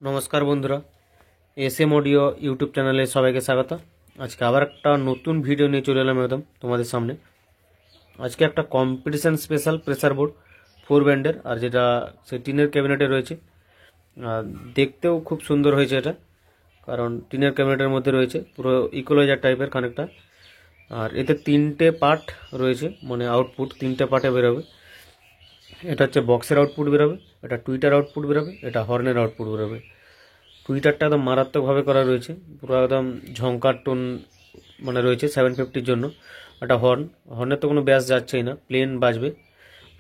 নমস্কার বন্ধুরা, SM audio YouTube চ্যানেলে সবাইকে স্বাগত। আজকে আবার একটা নতুন ভিডিও নিয়ে চলে এলাম একদম তোমাদের সামনে। আজকে একটা কম্পিটিশন স্পেশাল প্রেসার বোর্ড 4 ব্যান্ডের, আর যেটা সে টিনের ক্যাবিনেটে রয়েছে। দেখতেও খুব সুন্দর হয়েছে এটা, কারণ টিনের ক্যাবিনেটের মধ্যে রয়েছে পুরো ইকুয়ালাইজার টাইপের কানেক্টর। আর এতে 3টে পার্ট রয়েছে, মানে আউটপুট 3টে পার্টে বেরোবে। এটা হচ্ছে বক্সের আউটপুট বেরোবে, এটা টুইটার আউটপুট বেরোবে, এটা হর্নের আউটপুট বেরোবে। টুইটারটা একদম মারাত্মকভাবে করা রয়েছে, পুরো একদম ঝংকার টোন মানে রয়েছে 750-র জন্য। একটা হর্নের তো কোনো ব্যাস যাচ্ছেই না, প্লেন বাজবে,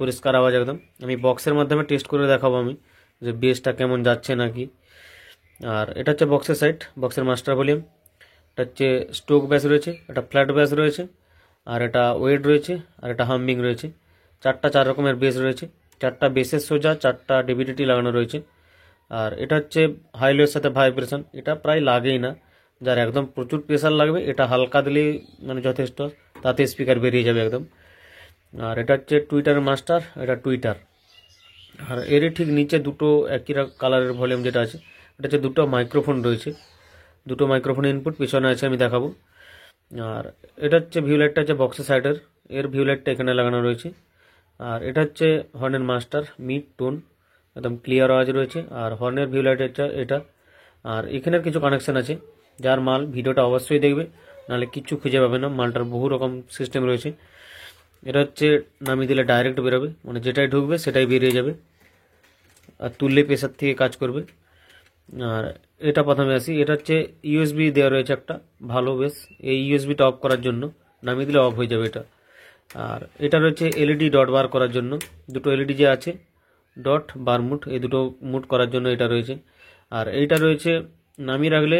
পরিষ্কার আওয়াজ একদম। আমি বক্সের মাধ্যমে টেস্ট করে দেখাবো আমি যে বেসটা কেমন যাচ্ছে নাকি। আর এটা হচ্ছে বক্সের সাইড, বক্সের মাস্টার ভলিউম। এটা হচ্ছে স্টোক ব্যাস রয়েছে, এটা ফ্ল্যাট ব্যাস রয়েছে, আর এটা ওয়েড রয়েছে, আর এটা হাম্বিং রয়েছে। 4 রকমের বেস রয়েছে, 4টা বেসের সোজা, 4টা ডিভিডিটি লাগানো রয়েছে। আর এটা হচ্ছে হাই লোয়ের সাথে ভাইব্রেশন, এটা প্রায় লাগেই না। যার একদম প্রচুর প্রেসার লাগবে, এটা হালকা দিলেই মানে যথেষ্ট, তাতে স্পিকার বেরিয়ে যাবে একদম। আর এটা হচ্ছে টুইটার মাস্টার, এটা টুইটার। আর এর ঠিক নিচে দুটো একই কালারের ভলিউম যেটা আছে, এটা হচ্ছে দুটো মাইক্রোফোন রয়েছে, দুটো মাইক্রোফোন ইনপুট পিছনে আছে, আমি দেখাবো। আর এটা হচ্ছে ভিউ লাইটটা হচ্ছে বক্সের সাইডের, এর ভিউ লাইটটা এখানে লাগানো রয়েছে। আর এটা হচ্ছে হর্নের মাস্টার, মিড টোন, একদম ক্লিয়ার আওয়াজ রয়েছে। আর হর্নের ভিউ লাইট এটা। আর এখানের কিছু কানেকশন আছে, যার মাল ভিডিওটা অবশ্যই দেখবে, নাহলে কিচ্ছু খুঁজে পাবে না, মালটার বহু রকম সিস্টেম রয়েছে। এটা হচ্ছে নামিয়ে দিলে ডাইরেক্ট বেরোবে, মানে যেটাই ঢুকবে সেটাই বেরিয়ে যাবে, আর তুললে প্রেসার থেকে কাজ করবে। আর এটা প্রথমে আসি, এটা হচ্ছে ইউএসবি দেওয়া রয়েছে একটা, ভালো বেশ। এই ইউএসবিটা অফ করার জন্য, নামিয়ে দিলে অফ হয়ে যাবে এটা। আর এটা রয়েছে এলইডি ডট বার করার জন্য, দুটো এলইডি যে আছে ডট বার মুট, এই দুটো মুট করার জন্য এটা রয়েছে। আর এইটা রয়েছে নামিয়ে রাখলে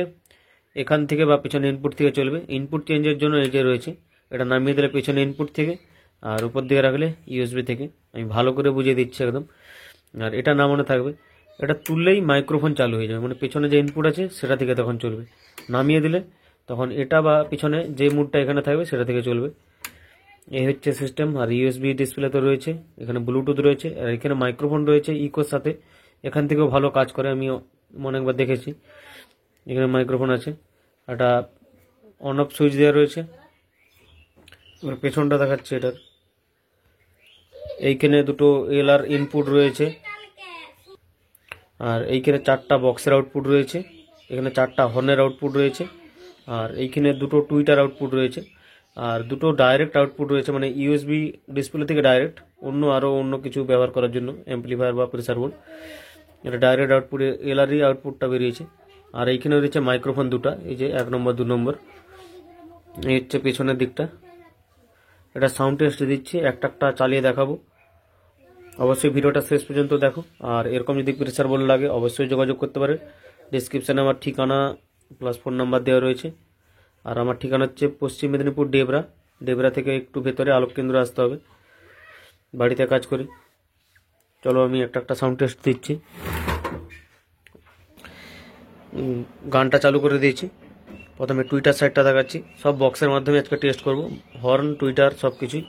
এখান থেকে বা পেছনে ইনপুট থেকে চলবে, ইনপুট চেঞ্জের জন্য এই যে রয়েছে, এটা নামিয়ে দিলে পেছনে ইনপুট থেকে, আর উপর দিকে রাখলে ইউএসবি থেকে। আমি ভালো করে বুঝিয়ে দিচ্ছি একদম। আর এটা নামানো থাকবে, এটা তুললেই মাইক্রোফোন চালু হয়ে যাবে, মানে পেছনে যে ইনপুট আছে সেটা থেকে তখন চলবে। নামিয়ে দিলে তখন এটা বা পিছনে যে মুডটা এখানে থাকবে সেটা থেকে চলবে। এই হচ্ছে সিস্টেম। আর ইউএসবি ডিসপ্লে তো রয়েছে, এখানে ব্লুটুথ রয়েছে, আর এখানে মাইক্রোফোন রয়েছে ইকোর সাথে, এখান থেকেও ভালো কাজ করে, আমি অনেকবার দেখেছি। এখানে মাইক্রোফোন আছে, একটা অন অফ সুইচ দেওয়া রয়েছে। এবার পেছনটা দেখাচ্ছে এটার, এইখানে দুটো এলআর ইনপুট রয়েছে, আর এইখানে 4টা বক্সের আউটপুট রয়েছে, এখানে 4টা হর্নের আউটপুট রয়েছে, আর এইখানে দুটো টুইটার আউটপুট রয়েছে, আর দুটো ডাইরেক্ট আউটপুট রয়েছে, মানে ইউএসবি ডিসপ্লে থেকে ডাইরেক্ট, অন্য কিছু ব্যবহার করার জন্য, অ্যাম্পলিফায়ার বা প্রেসার বোর্ড। এটা ডাইরেক্ট আউটপুটে এলআরই আউটপুটটা বেরিয়েছে। আর এইখানে রয়েছে মাইক্রোফোন দুটা, এই যে 1 নম্বর 2 নম্বর। এই হচ্ছে পেছনের দিকটা। এটা সাউন্ড টেস্ট দিচ্ছি, একটা চালিয়ে দেখাবো, অবশ্যই ভিডিওটা শেষ পর্যন্ত দেখো। আর এরকম যদি প্রেসার বোর্ড লাগে অবশ্যই যোগাযোগ করতে পারে, ডিসক্রিপশানে আমার ঠিকানা প্লাস ফোন নাম্বার দেওয়া রয়েছে। আর আমার ঠিকানা হচ্ছে পশ্চিম মেদিনীপুর ডেবরা থেকে একটু ভেতরে আলোক কেন্দ্র আসতে হবে, বাড়িতে কাজ করি। চলো আমি একটা সাউন্ড টেস্ট দিচ্ছি। গানটা চালু করে দিয়েছি, প্রথমে টুইটার সাইডটা দেখাচ্ছি, সব বক্সের মাধ্যমে আজকে টেস্ট করব, হর্ন টুইটার সব কিছুই।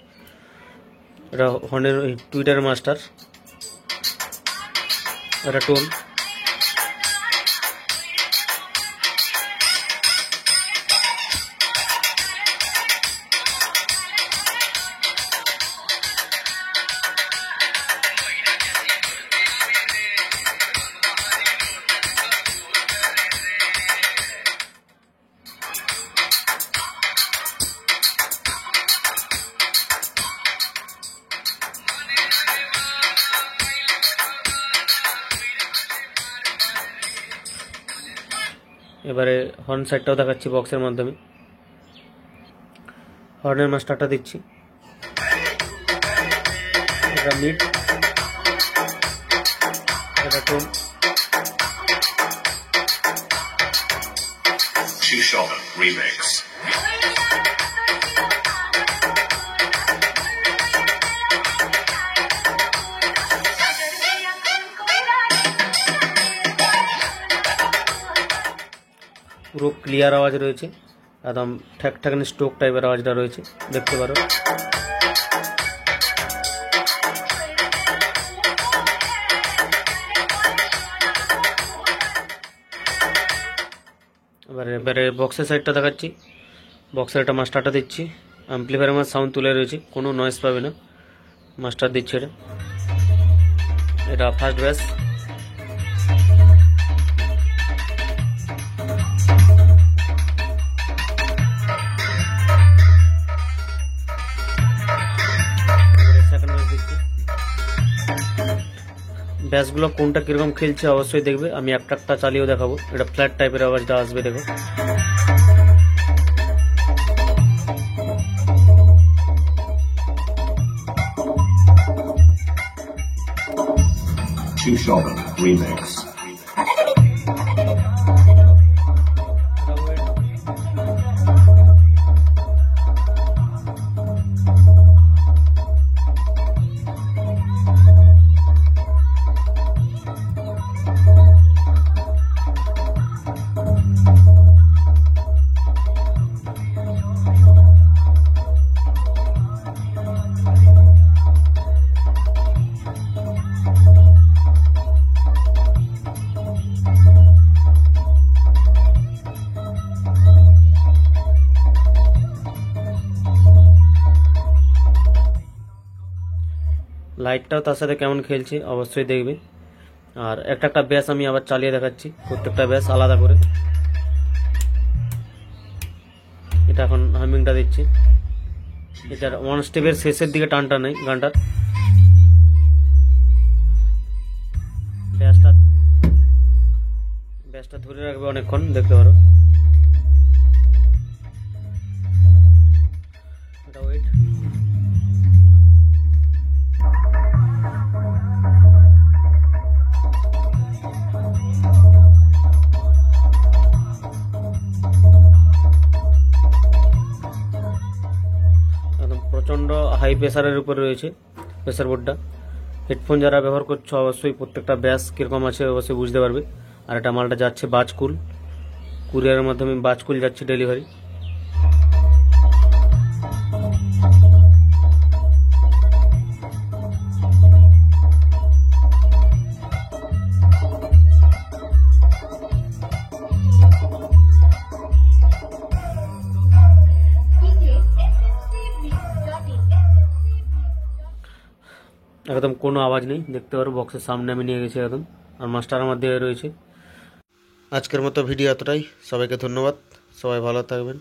এটা হর্নের টুইটারের মাস্টার, এটা টোন। এবারে হর্ন সাইডটাও দেখাচ্ছি বক্সের মাধ্যমে, হর্নের মাস্টারটা দিচ্ছি, এটা মিড, এটা টোন। Remix. পুরো ক্লিয়ার আওয়াজ রয়েছে, একদম ঠ্যাকঠাকানি স্টোক টাইপের আওয়াজটা রয়েছে, দেখতে পারো। এবারে বক্সের সাইডটা দেখাচ্ছি। বক্সের একটা মাস্টারটা দিচ্ছি। অ্যাম্পলিফায়ার আমার সাউন্ড তুলে রয়েছে, কোনো নয়েজ পাবে না। মাস্টার দিচ্ছি এটা ফার্স্ট ব্যাস। সেকেন্ড ব্যাস দিচ্ছি। ব্যাসগুলো কোনটা কীরকম খেলছে অবশ্যই দেখবে, আমি একটা একটা চালিয়েও দেখাবো। এটা ফ্ল্যাট টাইপের আওয়াজটা আসবে, দেখো। Q Shopping Remix. লাইটটাও তার সাথে কেমন খেলছে অবশ্যই দেখবে। আর একটা একটা ব্যাস আমি আবার চালিয়ে দেখাচ্ছি, প্রত্যেকটা ব্যাস আলাদা করে। এটা এখন হামিংটা দিচ্ছি। এটার ওয়ান স্টেপের শেষের দিকে টানটা নেই গানটার। ব্যাসটা ধরে রাখবে অনেকক্ষণ, দেখতে পারো। এটা ওয়েট। একদম প্রচণ্ড হাই প্রেসারের উপরে রয়েছে প্রেসার বোর্ডটা। হেডফোন যারা ব্যবহার করছো অবশ্যই প্রত্যেকটা ব্যাস কীরকম আছে অবশ্যই বুঝতে পারবে। আর এটা মালটা যাচ্ছে বাজকুল, কুরিয়ারের মাধ্যমে বাজকুল যাচ্ছে ডেলিভারি। একদম কোনো আওয়াজ নেই, দেখতে পারো। বক্সের সামনে আমি নিয়ে গেছি একদম। আর মাস্টার আমার দেওয়া রয়েছে। আজকের মতো ভিডিও এতটাই। সবাইকে ধন্যবাদ, সবাই ভালো থাকবেন।